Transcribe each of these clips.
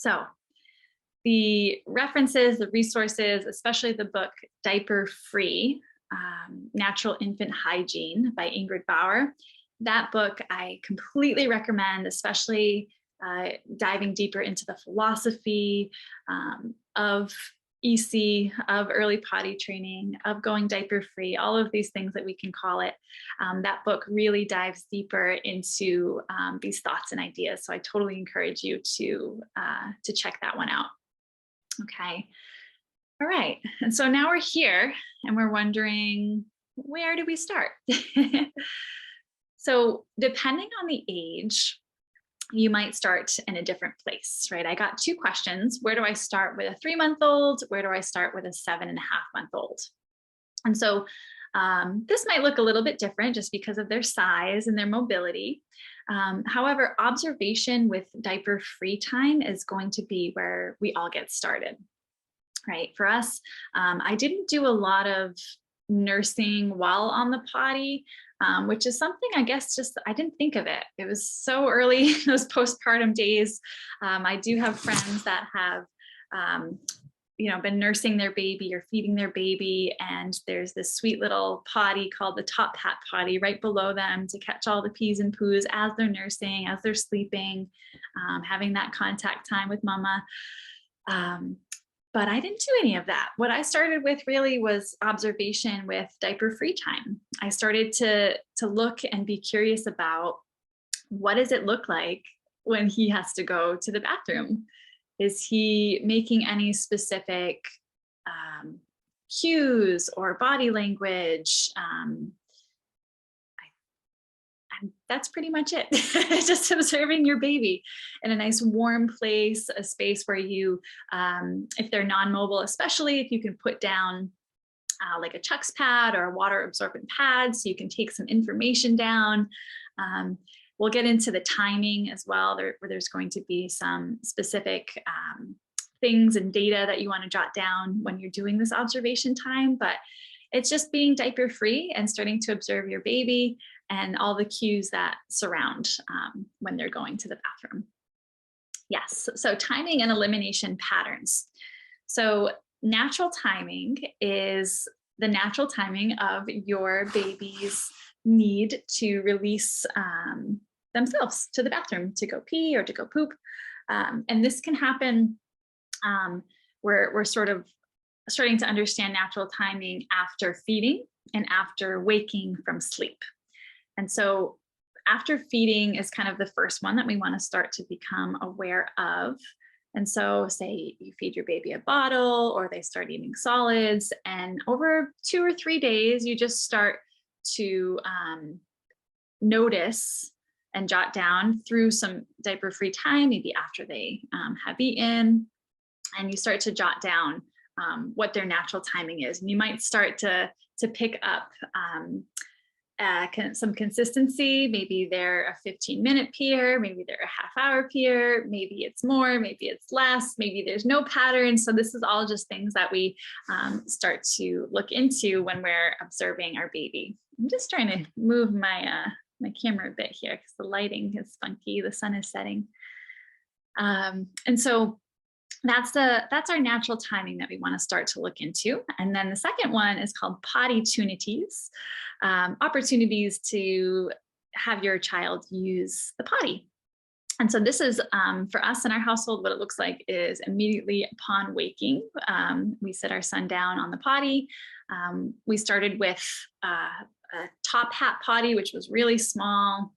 So the references, the resources, especially the book Diaper Free, Natural Infant Hygiene by Ingrid Bauer. That book I completely recommend, especially diving deeper into the philosophy of EC, of early potty training, of going diaper free, all of these things that we can call it. That book really dives deeper into these thoughts and ideas. So I totally encourage you to check that one out. Okay. All right. And so now we're here and we're wondering, where do we start? So depending on the age, you might start in a different place, right? I got two questions. Where do I start with a 3-month-old? Where do I start with a 7.5-month-old? And so this might look a little bit different just because of their size and their mobility. However, observation with diaper free time is going to be where we all get started, right? For us, I didn't do a lot of nursing while on the potty, which is something I guess just I didn't think of it. It was so early, those postpartum days. I do have friends that have been nursing their baby or feeding their baby, and there's this sweet little potty called the top hat potty right below them to catch all the pees and poos as they're nursing, as they're sleeping, having that contact time with mama. But I didn't do any of that. What I started with really was observation with diaper free time. I started to look and be curious about, what does it look like when he has to go to the bathroom? Is he making any specific cues or body language? That's pretty much it. Just observing your baby in a nice warm place, a space where you, if they're non-mobile, especially if you can put down like a Chuck's pad or a water absorbent pad so you can take some information down. We'll get into the timing as well, where there's going to be some specific things and data that you want to jot down when you're doing this observation time. But it's just being diaper free and starting to observe your baby and all the cues that surround when they're going to the bathroom. Yes, so timing and elimination patterns. So natural timing is the natural timing of your baby's need to release themselves to the bathroom, to go pee or to go poop. And this can happen, we're sort of starting to understand natural timing after feeding and after waking from sleep. And so after feeding is kind of the first one that we want to start to become aware of. And so say you feed your baby a bottle or they start eating solids, and over 2 or 3 days, you just start to notice and jot down through some diaper free time, maybe after they have eaten, and you start to jot down what their natural timing is. And you might start to pick up some consistency. Maybe they're a 15-minute peer, maybe they're a half-hour peer, maybe it's more, maybe it's less, maybe there's no pattern. So this is all just things that we start to look into when we're observing our baby. I'm just trying to move my my camera a bit here because the lighting is funky, the sun is setting. And so that's our natural timing that we want to start to look into. And then the second one is called potty-tunities, opportunities to have your child use the potty. And so this is, for us in our household, what it looks like is immediately upon waking, we sit our son down on the potty. We started with a top hat potty, which was really small,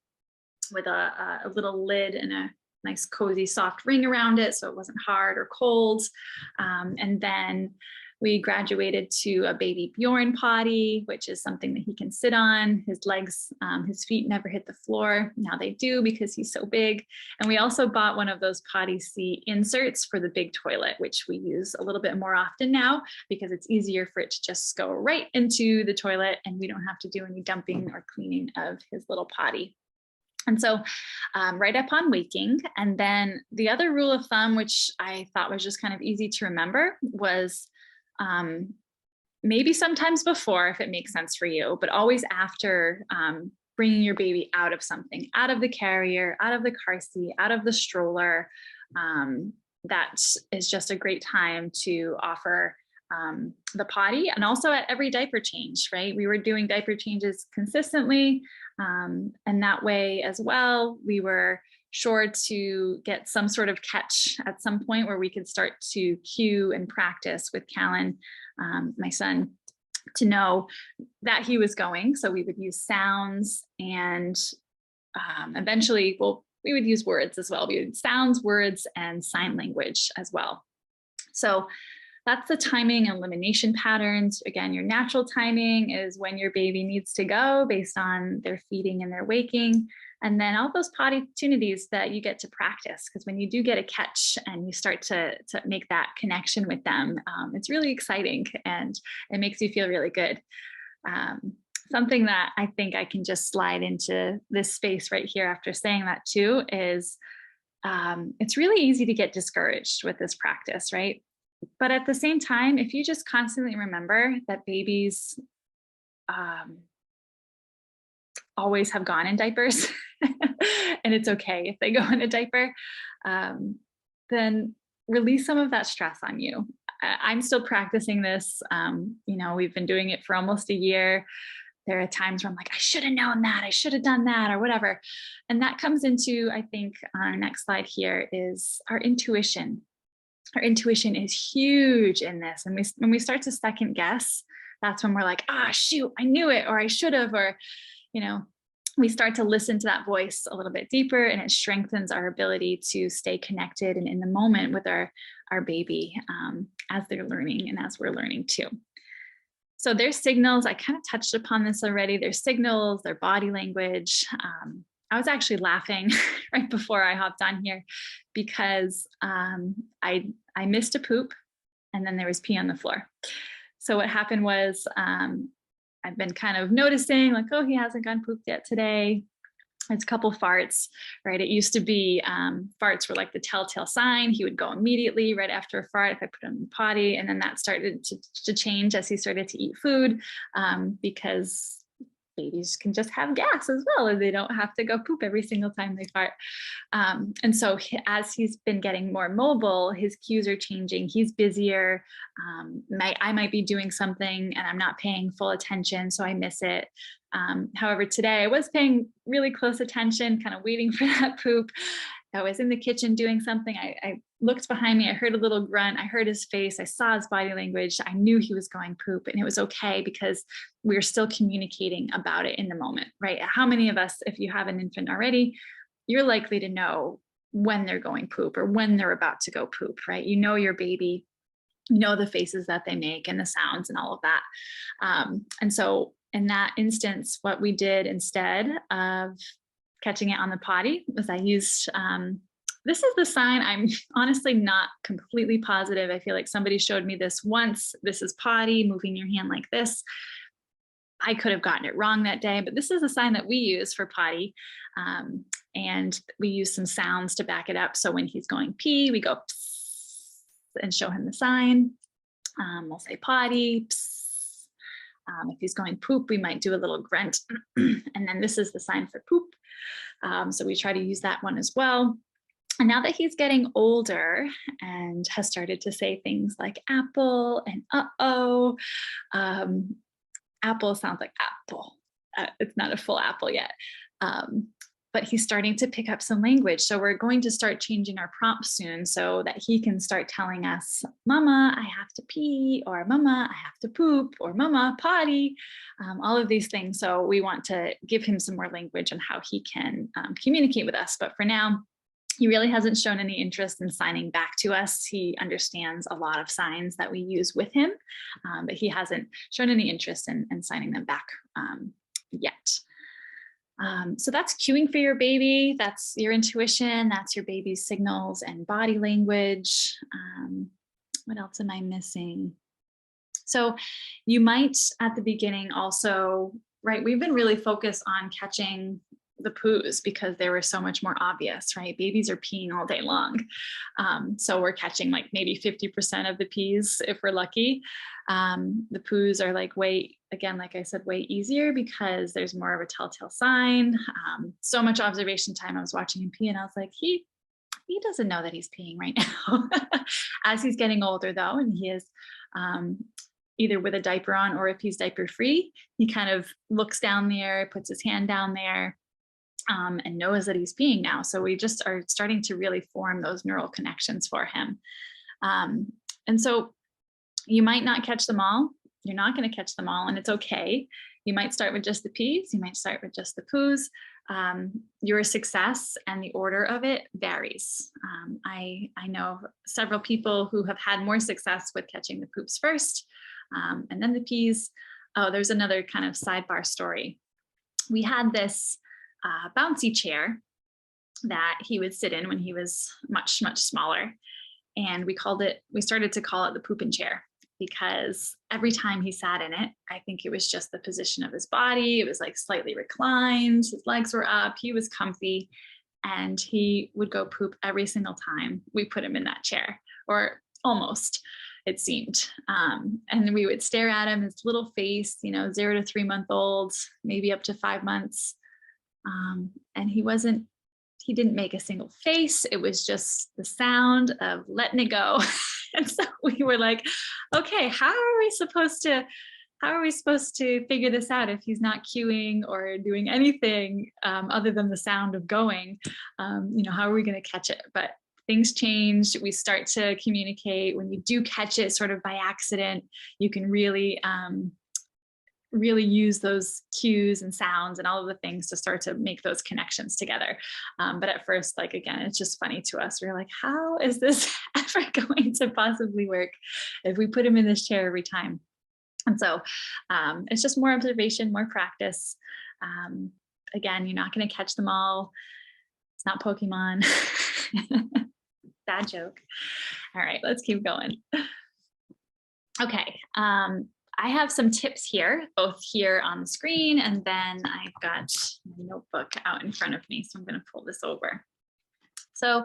with a little lid and a nice cozy soft ring around it so it wasn't hard or cold. And then we graduated to a baby Bjorn potty, which is something that he can sit on. His legs, his feet never hit the floor. Now they do because he's so big. And we also bought one of those potty seat inserts for the big toilet, which we use a little bit more often now because it's easier for it to just go right into the toilet and we don't have to do any dumping or cleaning of his little potty. And so right upon waking, and then the other rule of thumb, which I thought was just kind of easy to remember, was maybe sometimes before, if it makes sense for you, but always after bringing your baby out of something, out of the carrier, out of the car seat, out of the stroller, that is just a great time to offer the potty, and also at every diaper change, right? We were doing diaper changes consistently. And that way as well, we were sure to get some sort of catch at some point where we could start to cue and practice with Callan, my son, to know that he was going. So we would use sounds, and eventually, well, we would use words as well. We would sounds, words, and sign language as well. So that's the timing and elimination patterns. Again, your natural timing is when your baby needs to go based on their feeding and their waking. And then all those potty opportunities that you get to practice, because when you do get a catch and you start to make that connection with them, it's really exciting and it makes you feel really good. Something that I think I can just slide into this space right here after saying that too is it's really easy to get discouraged with this practice, right? But at the same time, if you just constantly remember that babies always have gone in diapers and it's okay if they go in a diaper, then release some of that stress on you. I'm still practicing this. We've been doing it for almost a year. There are times where I'm like, I should have known that, I should have done that, or whatever. And that comes into, I think, on our next slide here is our intuition. Our intuition is huge in this. And when we start to second guess, that's when we're like, shoot, I knew it, or I should have, or, we start to listen to that voice a little bit deeper, and it strengthens our ability to stay connected and in the moment with our baby as they're learning and as we're learning too. So there's signals. I kind of touched upon this already. There's signals, their body language. I was actually laughing right before I hopped on here because I missed a poop and then there was pee on the floor. So what happened was I've been kind of noticing like, he hasn't gone pooped yet today. It's a couple farts, right? It used to be farts were like the telltale sign. He would go immediately right after a fart if I put him in the potty. And then that started to change as he started to eat food because babies can just have gas as well, and they don't have to go poop every single time they fart. And so as he's been getting more mobile, his cues are changing. He's busier. I might be doing something and I'm not paying full attention, so I miss it. However, today I was paying really close attention, kind of waiting for that poop. I was in the kitchen doing something. I looked behind me. I heard a little grunt. I heard his face. I saw his body language. I knew he was going poop, and it was okay because we were still communicating about it in the moment, right? How many of us, if you have an infant already, you're likely to know when they're going poop or when they're about to go poop, right? You know your baby, you know the faces that they make and the sounds and all of that. And so in that instance, what we did instead of catching it on the potty was I used, this is the sign. I'm honestly not completely positive. I feel like somebody showed me this once. This is potty, moving your hand like this. I could have gotten it wrong that day, but this is a sign that we use for potty. And we use some sounds to back it up. So when he's going pee, we go pss, and show him the sign. We'll say potty, pss. If he's going poop, we might do a little grunt. And then this is the sign for poop. So we try to use that one as well. And now that he's getting older and has started to say things like apple and uh-oh, apple sounds like apple. It's not a full apple yet. But he's starting to pick up some language. So we're going to start changing our prompts soon so that he can start telling us, Mama, I have to pee, or Mama, I have to poop, or Mama, potty, all of these things. So we want to give him some more language on how he can communicate with us. But for now, he really hasn't shown any interest in signing back to us. He understands a lot of signs that we use with him, but he hasn't shown any interest in signing them back yet. So that's cueing for your baby. That's your intuition. That's your baby's signals and body language. What else am I missing? So you might at the beginning also, right? We've been really focused on catching the poos because they were so much more obvious, right? Babies are peeing all day long. So we're catching like maybe 50% of the pees if we're lucky. The poos are like way, again, like I said, way easier because there's more of a telltale sign. So much observation time. I was watching him pee and I was like, he he doesn't know that he's peeing right now. As he's getting older though, and he is either with a diaper on or if he's diaper free, he kind of looks down there, puts his hand down there, and knows that he's peeing now. So we just are starting to really form those neural connections for him. And so you might not catch them all. You're not going to catch them all, and it's okay. You might start with just the pees. You might start with just the poos. Your success and the order of it varies. I know several people who have had more success with catching the poops first, and then the pees. Oh, there's another kind of sidebar story. We had this bouncy chair that he would sit in when he was much, much smaller. And we started to call it the pooping chair, because every time he sat in it, I think it was just the position of his body. It was like slightly reclined, his legs were up, he was comfy, and he would go poop every single time we put him in that chair, or almost, it seemed. And we would stare at him, his little face, 0 to 3 month old, maybe up to 5 months. And he didn't make a single face. It was just the sound of letting it go. And so we were like, okay, how are we supposed to figure this out if he's not cueing or doing anything other than the sound of going? How are we going to catch it? But things changed. We start to communicate. When you do catch it sort of by accident, you can really use those cues and sounds and all of the things to start to make those connections together. But at first, again, it's just funny to us. We're like, how is this ever going to possibly work if we put him in this chair every time? And so it's just more observation, more practice. Again, you're not going to catch them all. It's not Pokemon. Bad joke. All right, let's keep going. Okay. I have some tips here, both here on the screen, and then I've got my notebook out in front of me. So I'm going to pull this over. So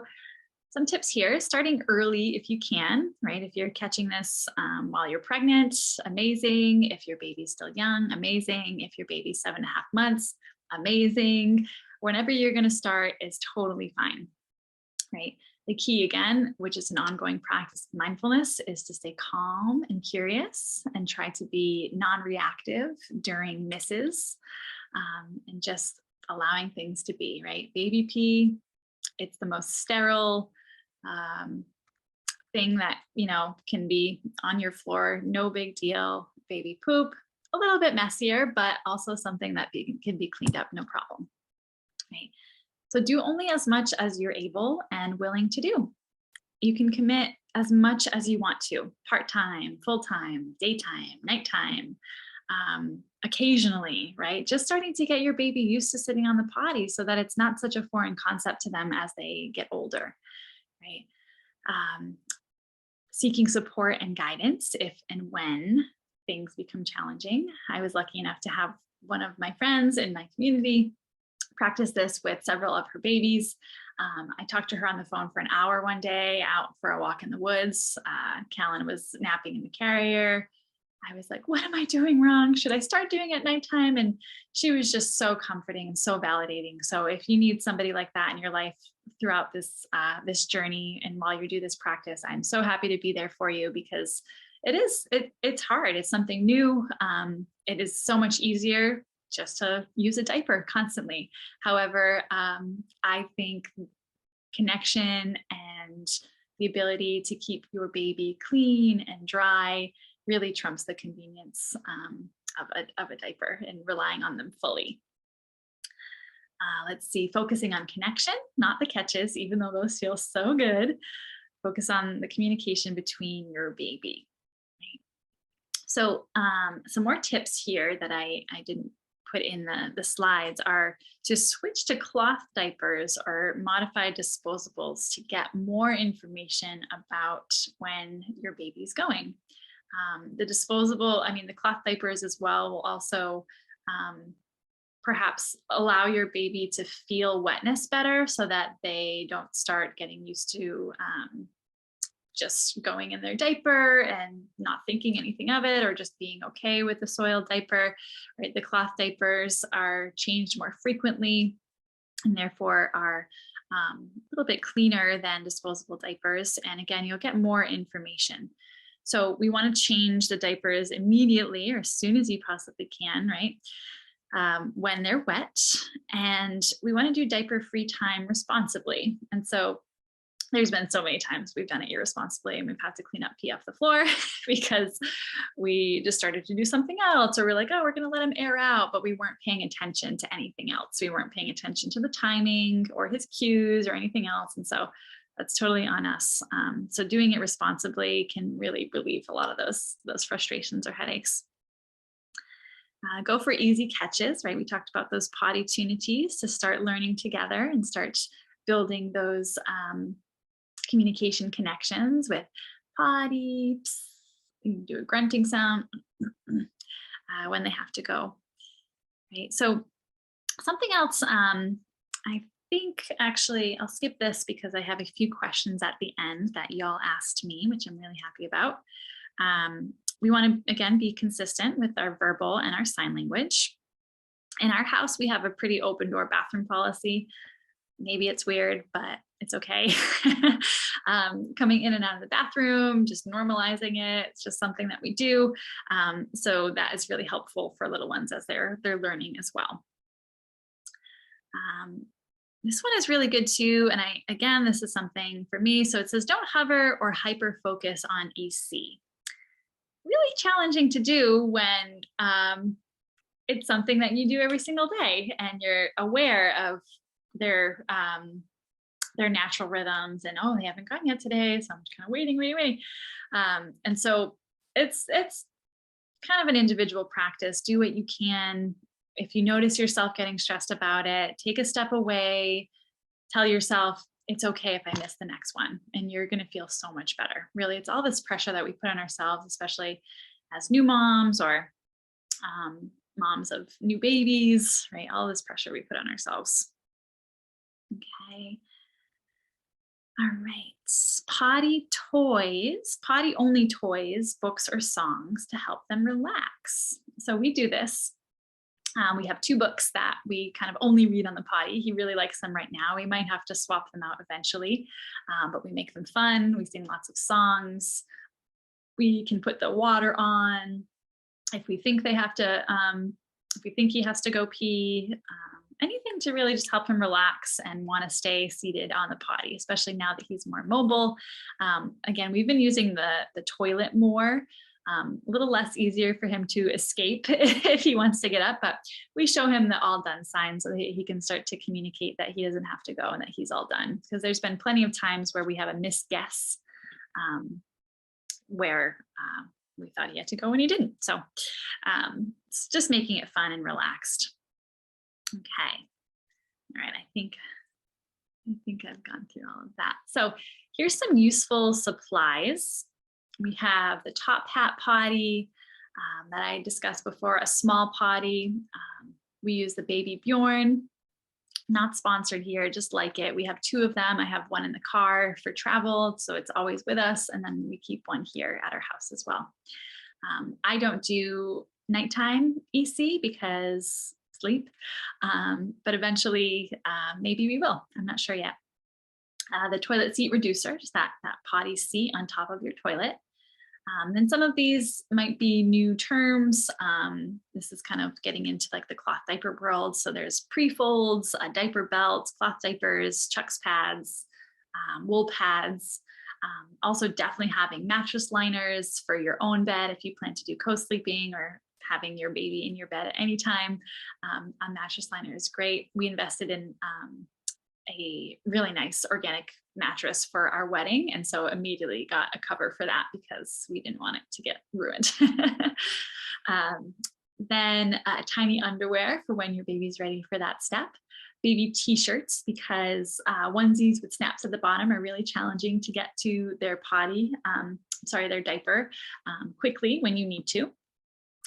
some tips here, starting early if you can, right? If you're catching this while you're pregnant, amazing. If your baby's still young, amazing. If your baby's 7.5 months, amazing. Whenever you're going to start is totally fine, right? The key, again, which is an ongoing practice of mindfulness, is to stay calm and curious and try to be non-reactive during misses, and just allowing things to be, right? Baby pee, it's the most sterile thing that, can be on your floor, no big deal. Baby poop, a little bit messier, but also something that can be cleaned up, no problem, right? So do only as much as you're able and willing to do. You can commit as much as you want to, part-time, full-time, daytime, nighttime, occasionally, right? Just starting to get your baby used to sitting on the potty so that it's not such a foreign concept to them as they get older, right? Seeking support and guidance if and when things become challenging. I was lucky enough to have one of my friends in my community practice this with several of her babies. I talked to her on the phone for an hour one day out for a walk in the woods. Callan was napping in the carrier. I was like, what am I doing wrong? Should I start doing it at nighttime? And she was just so comforting and so validating. So if you need somebody like that in your life throughout this journey and while you do this practice, I'm so happy to be there for you, because it's hard. It's something new. It is so much easier just to use a diaper constantly. However, I think connection and the ability to keep your baby clean and dry really trumps the convenience of a diaper and relying on them fully. Let's see, focusing on connection, not the catches, even though those feel so good. Focus on the communication between your baby. Right? So some more tips here that I didn't put in the slides are to switch to cloth diapers or modified disposables to get more information about when your baby's going. The disposable, the cloth diapers as well will also perhaps allow your baby to feel wetness better so that they don't start getting used to just going in their diaper and not thinking anything of it, or just being okay with the soiled diaper, right? The cloth diapers are changed more frequently and therefore are a little bit cleaner than disposable diapers. And again, you'll get more information. So we want to change the diapers immediately or as soon as you possibly can, right? When they're wet. And we want to do diaper-free time responsibly. And so there's been so many times we've done it irresponsibly and we've had to clean up pee off the floor because we just started to do something else, or we're like, oh, we're going to let him air out, but we weren't paying attention to anything else. We weren't paying attention to the timing or his cues or anything else. And so that's totally on us. So doing it responsibly can really relieve a lot of those frustrations or headaches. Go for easy catches, right? We talked about those potty tunities to start learning together and start building those communication connections with potty, psst, you can do a grunting sound when they have to go, right? So something else, I think actually I'll skip this because I have a few questions at the end that y'all asked me, which I'm really happy about. We want to, again, be consistent with our verbal and our sign language. In our house, we have a pretty open door bathroom policy. Maybe it's weird, but it's okay. Coming in and out of the bathroom, just normalizing it. It's just something that we do. So that is really helpful for little ones as they're learning as well. This one is really good too. And again, this is something for me. So it says, don't hover or hyper focus on EC. Really challenging to do when it's something that you do every single day and you're aware of their natural rhythms and, oh, they haven't gone yet today, so I'm just kind of waiting. And so it's kind of an individual practice. Do what you can. If you notice yourself getting stressed about it, take a step away, tell yourself it's okay if I miss the next one, and you're going to feel so much better. Really, it's all this pressure that we put on ourselves, especially as new moms or moms of new babies, right? All this pressure we put on ourselves. Okay. All right. Potty toys, potty only toys, books or songs to help them relax. So we do this. We have 2 books that we kind of only read on the potty. He really likes them right now. We might have to swap them out eventually, but we make them fun. We sing lots of songs. We can put the water on. If we think they have to, if we think he has to go pee, anything to really just help him relax and want to stay seated on the potty, especially now that he's more mobile. Again, we've been using the toilet more. A little less easier for him to escape if he wants to get up, but we show him the all done sign so that he can start to communicate that he doesn't have to go and that he's all done. Because there's been plenty of times where we have a misguess where we thought he had to go and he didn't. So it's just making it fun and relaxed. Okay. All right. I think I've gone through all of that. So here's some useful supplies. We have the top hat potty that I discussed before, a small potty. We use the baby Bjorn, not sponsored here, just like it. We have 2 of them. I have one in the car for travel, so it's always with us. And then we keep one here at our house as well. I don't do nighttime EC because sleep, but eventually maybe we will. I'm not sure yet. The toilet seat reducer, just that potty seat on top of your toilet. Then some of these might be new terms. This is kind of getting into like the cloth diaper world. So there's pre-folds, diaper belts, cloth diapers, chucks pads, wool pads. Also definitely having mattress liners for your own bed if you plan to do co-sleeping or having your baby in your bed at any time. A mattress liner is great. We invested in a really nice organic mattress for our wedding, and so immediately got a cover for that because we didn't want it to get ruined. Then tiny underwear for when your baby's ready for that step. Baby t-shirts, because onesies with snaps at the bottom are really challenging to get to their potty, their diaper quickly when you need to.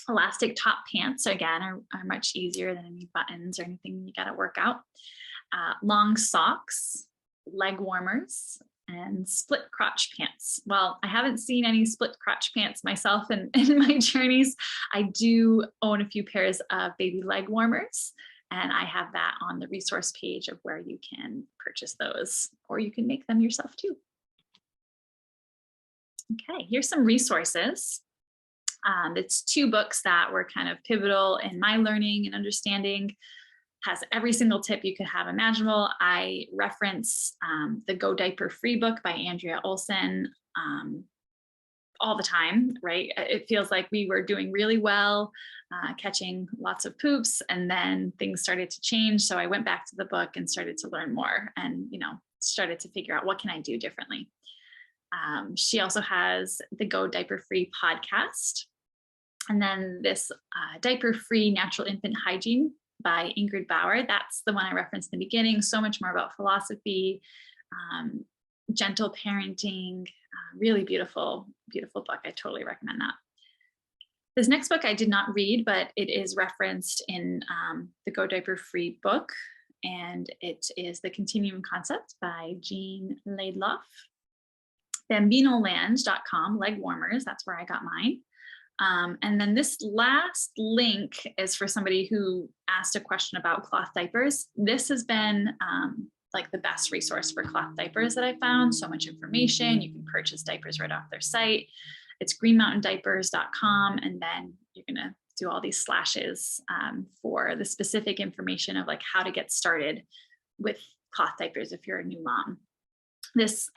Elastic top pants, again, are much easier than any buttons or anything you got to work out. Long socks, leg warmers, and split crotch pants. Well, I haven't seen any split crotch pants myself in my journeys. I do own a few pairs of baby leg warmers, and I have that on the resource page of where you can purchase those, or you can make them yourself too. Okay, here's some resources. It's 2 books that were kind of pivotal in my learning and understanding. Has every single tip you could have imaginable. I reference the Go Diaper Free book by Andrea Olson all the time, right? It feels like we were doing really well, catching lots of poops, and then things started to change. So I went back to the book and started to learn more, and started to figure out what can I do differently. She also has the Go Diaper Free podcast, and then this Diaper Free Natural Infant Hygiene by Ingrid Bauer. That's the one I referenced in the beginning. So much more about philosophy, gentle parenting, really beautiful, beautiful book. I totally recommend that. This next book I did not read, but it is referenced in the Go Diaper Free book, and it is The Continuum Concept by Jean Laidloff. Bambinoland.com, leg warmers, that's where I got mine. And then this last link is for somebody who asked a question about cloth diapers. This has been like the best resource for cloth diapers that I found. So much information. You can purchase diapers right off their site. It's greenmountaindiapers.com. And then you're going to do all these slashes for the specific information of like how to get started with cloth diapers if you're a new mom. This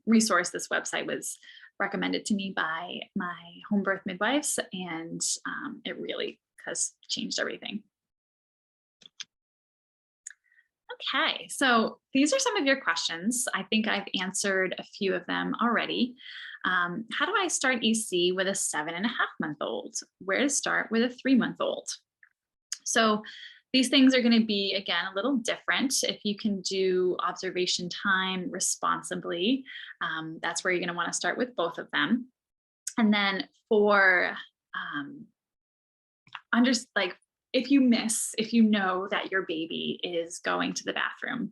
resource, this website was recommended to me by my home birth midwives, and it really has changed everything. Okay, so these are some of your questions. I think I've answered a few of them already. How do I start EC with a 7.5-month-old? Where to start with a 3-month-old? So these things are going to be, again, a little different. If you can do observation time responsibly, that's where you're going to want to start with both of them. And then for if you know that your baby is going to the bathroom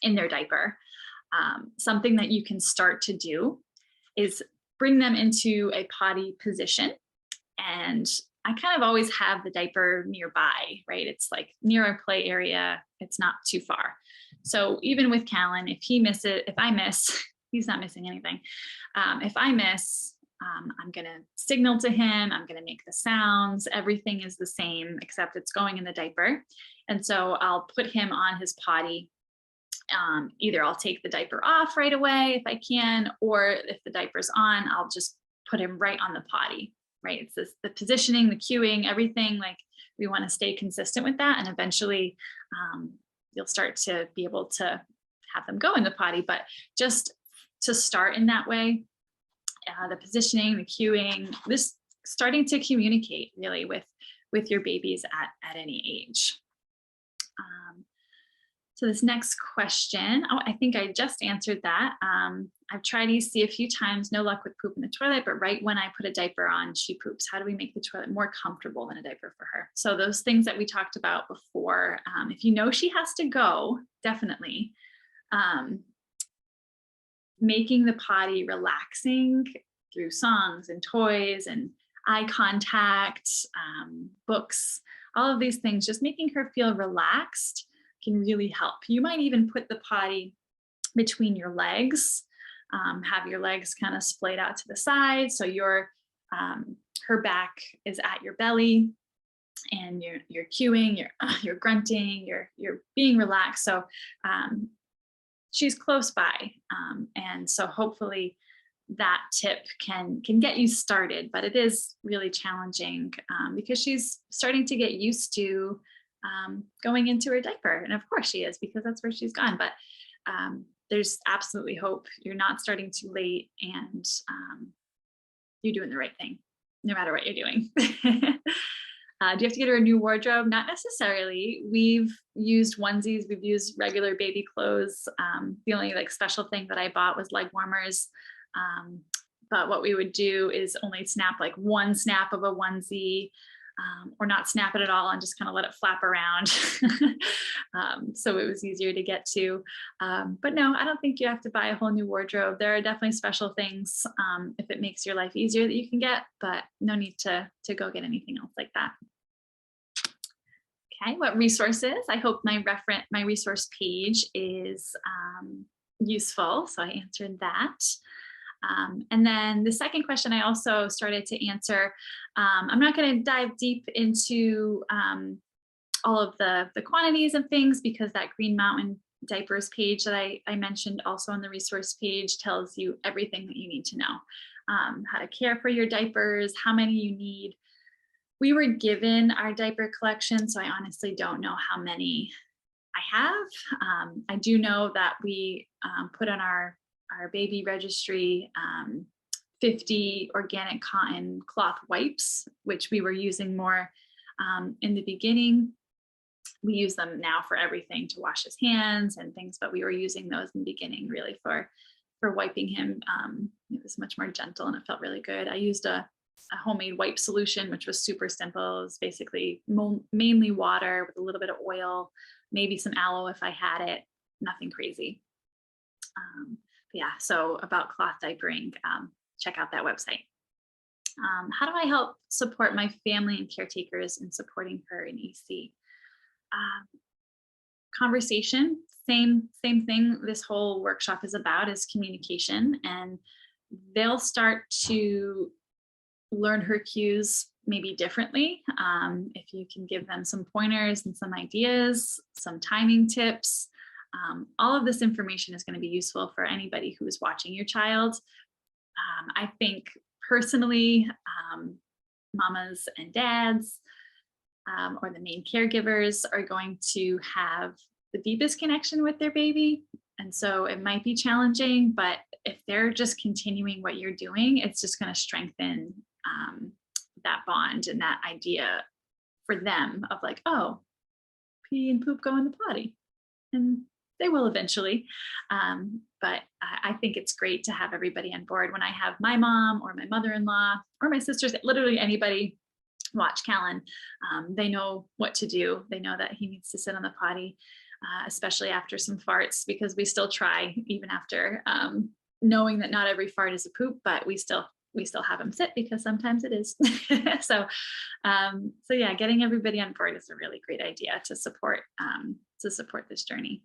in their diaper, something that you can start to do is bring them into a potty position. And I kind of always have the diaper nearby, right? It's like near our play area. It's not too far. So even with Callan, if I miss, he's not missing anything. If I miss, I'm going to signal to him. I'm going to make the sounds. Everything is the same, except it's going in the diaper. And so I'll put him on his potty. Either I'll take the diaper off right away if I can, or if the diaper's on, I'll just put him right on the potty. Right, it's the positioning, the cueing, everything. Like we want to stay consistent with that, and eventually you'll start to be able to have them go in the potty. But just to start in that way, the positioning, the cueing, this starting to communicate really with your babies at any age. So this next question, I think I just answered that. I've tried EC a few times, no luck with poop in the toilet, but right when I put a diaper on, she poops. How do we make the toilet more comfortable than a diaper for her? So those things that we talked about before, if you know she has to go, definitely. Making the potty relaxing through songs and toys and eye contact, books, all of these things, just making her feel relaxed can really help. You might even put the potty between your legs, have your legs kind of splayed out to the side. So her back is at your belly and you're cueing, you're grunting, you're being relaxed. So she's close by. And so hopefully that tip can get you started, but it is really challenging because she's starting to get used to going into her diaper. And of course she is, because that's where she's gone. But there's absolutely hope. You're not starting too late, and you're doing the right thing, no matter what you're doing. Do you have to get her a new wardrobe? Not necessarily. We've used onesies. We've used regular baby clothes. The only special thing that I bought was leg warmers. But what we would do is only snap one snap of a onesie, or not snap it at all and just kind of let it flap around. So it was easier to get to. But no, I don't think you have to buy a whole new wardrobe. There are definitely special things if it makes your life easier that you can get, but no need to go get anything else like that. Okay, what resources? I hope my resource page is useful. So I answered that. And then the second question I also started to answer. I'm not going to dive deep into all of the quantities of things, because that Green Mountain diapers page that I mentioned also on the resource page tells you everything that you need to know. How to care for your diapers, how many you need. We were given our diaper collection, so I honestly don't know how many I have. I do know that we put on our baby registry 50 organic cotton cloth wipes, which we were using more in the beginning. We use them now for everything, to wash his hands and things, but we were using those in the beginning really for wiping him. It was much more gentle and it felt really good. I used a homemade wipe solution, which was super simple. It was basically mainly water with a little bit of oil, maybe some aloe if I had it, nothing crazy. Yeah, so about cloth diapering, check out that website. How do I help support my family and caretakers in supporting her in EC? Conversation, same thing this whole workshop is about, is communication, and they'll start to learn her cues maybe differently. If you can give them some pointers and some ideas, some timing tips, all of this information is going to be useful for anybody who is watching your child. I think personally, mamas and dads, or the main caregivers, are going to have the deepest connection with their baby. And so it might be challenging, but if they're just continuing what you're doing, it's just going to strengthen that bond and that idea for them of like, oh, pee and poop go in the potty. And they will eventually. But I think it's great to have everybody on board. When I have my mom or my mother-in-law or my sisters, literally anybody watch Callan, they know what to do. They know that he needs to sit on the potty, especially after some farts, because we still try, even after knowing that not every fart is a poop, but we still have him sit, because sometimes it is. So yeah, getting everybody on board is a really great idea to support this journey.